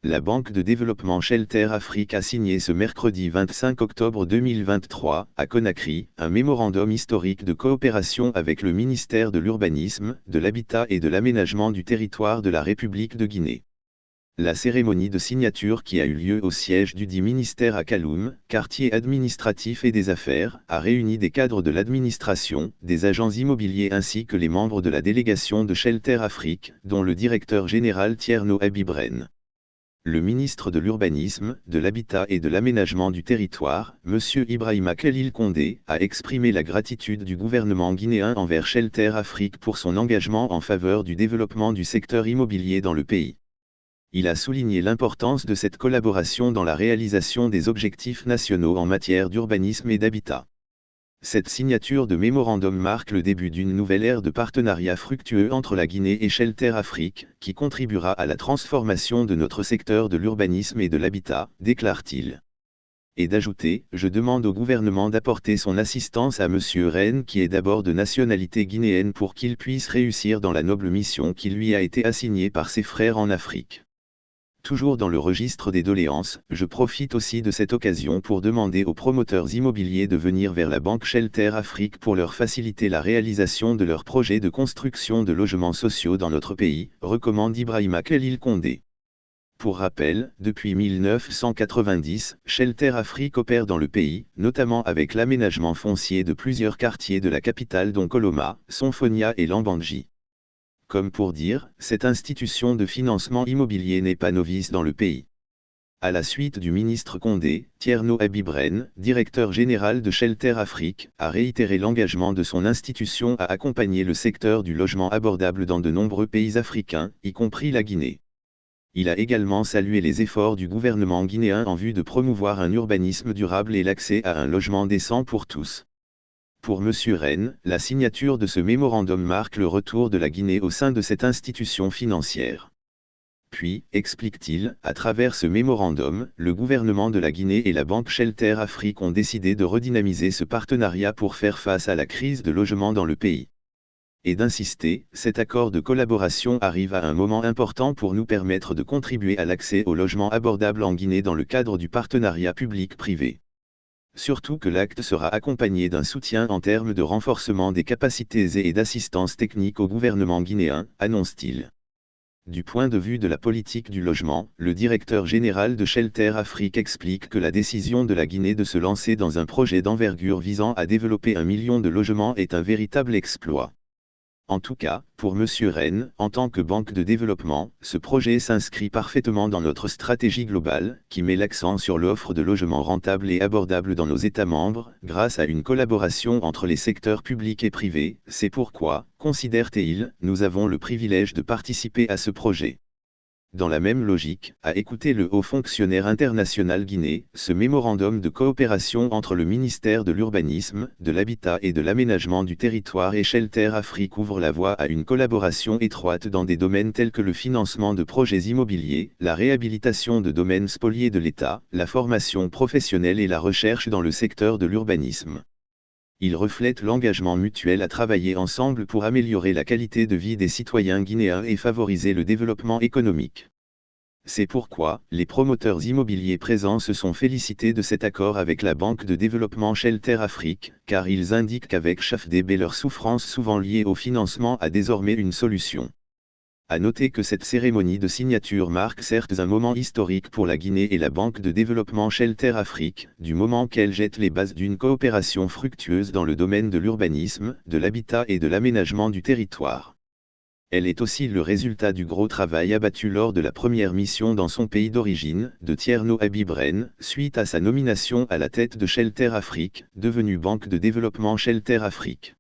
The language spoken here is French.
La Banque de développement Shelter Afrique a signé ce mercredi 25 octobre 2023, à Conakry, un mémorandum historique de coopération avec le ministère de l'Urbanisme, de l'Habitat et de l'Aménagement du territoire de la République de Guinée. La cérémonie de signature qui a eu lieu au siège dudit ministère à Kaloum, quartier administratif et des affaires, a réuni des cadres de l'administration, des agents immobiliers ainsi que les membres de la délégation de Shelter Afrique, dont le directeur général Tierno Abibren. Le ministre de l'Urbanisme, de l'Habitat et de l'Aménagement du territoire, M. Ibrahima Khalil Condé, a exprimé la gratitude du gouvernement guinéen envers Shelter Afrique pour son engagement en faveur du développement du secteur immobilier dans le pays. Il a souligné l'importance de cette collaboration dans la réalisation des objectifs nationaux en matière d'urbanisme et d'habitat. Cette signature de mémorandum marque le début d'une nouvelle ère de partenariat fructueux entre la Guinée et Shelter Afrique, qui contribuera à la transformation de notre secteur de l'urbanisme et de l'habitat, déclare-t-il. Et d'ajouter, je demande au gouvernement d'apporter son assistance à M. Rennes qui est d'abord de nationalité guinéenne pour qu'il puisse réussir dans la noble mission qui lui a été assignée par ses frères en Afrique. Toujours dans le registre des doléances, je profite aussi de cette occasion pour demander aux promoteurs immobiliers de venir vers la Banque Shelter Afrique pour leur faciliter la réalisation de leurs projets de construction de logements sociaux dans notre pays, recommande Ibrahima Khalil Condé. Pour rappel, depuis 1990, Shelter Afrique opère dans le pays, notamment avec l'aménagement foncier de plusieurs quartiers de la capitale dont Koloma, Sonfonia et Lambandji. Comme pour dire, cette institution de financement immobilier n'est pas novice dans le pays. À la suite du ministre Condé, Tierno Abibren, directeur général de Shelter Afrique, a réitéré l'engagement de son institution à accompagner le secteur du logement abordable dans de nombreux pays africains, y compris la Guinée. Il a également salué les efforts du gouvernement guinéen en vue de promouvoir un urbanisme durable et l'accès à un logement décent pour tous. Pour M. Rennes, la signature de ce mémorandum marque le retour de la Guinée au sein de cette institution financière. Puis, explique-t-il, à travers ce mémorandum, le gouvernement de la Guinée et la Banque Shelter Afrique ont décidé de redynamiser ce partenariat pour faire face à la crise de logement dans le pays. Et d'insister, cet accord de collaboration arrive à un moment important pour nous permettre de contribuer à l'accès au logement abordable en Guinée dans le cadre du partenariat public-privé. Surtout que l'acte sera accompagné d'un soutien en termes de renforcement des capacités et d'assistance technique au gouvernement guinéen, annonce-t-il. Du point de vue de la politique du logement, le directeur général de Shelter Afrique explique que la décision de la Guinée de se lancer dans un projet d'envergure visant à développer 1 million de logements est un véritable exploit. En tout cas, pour M. Rennes, en tant que banque de développement, ce projet s'inscrit parfaitement dans notre stratégie globale, qui met l'accent sur l'offre de logements rentables et abordables dans nos États membres, grâce à une collaboration entre les secteurs publics et privés. C'est pourquoi, considère-t-il, nous avons le privilège de participer à ce projet. Dans la même logique, à écouter le haut fonctionnaire international Guinée, ce mémorandum de coopération entre le ministère de l'Urbanisme, de l'Habitat et de l'Aménagement du territoire et Shelter Afrique ouvre la voie à une collaboration étroite dans des domaines tels que le financement de projets immobiliers, la réhabilitation de domaines spoliés de l'État, la formation professionnelle et la recherche dans le secteur de l'urbanisme. Il reflète l'engagement mutuel à travailler ensemble pour améliorer la qualité de vie des citoyens guinéens et favoriser le développement économique. C'est pourquoi, les promoteurs immobiliers présents se sont félicités de cet accord avec la Banque de développement Shelter Afrique, car ils indiquent qu'avec CHAFDB leur souffrance souvent liée au financement a désormais une solution. À noter que cette cérémonie de signature marque certes un moment historique pour la Guinée et la Banque de développement Shelter Afrique, du moment qu'elle jette les bases d'une coopération fructueuse dans le domaine de l'urbanisme, de l'habitat et de l'aménagement du territoire. Elle est aussi le résultat du gros travail abattu lors de la première mission dans son pays d'origine, de Tierno Abibren, suite à sa nomination à la tête de Shelter Afrique, devenue Banque de développement Shelter Afrique.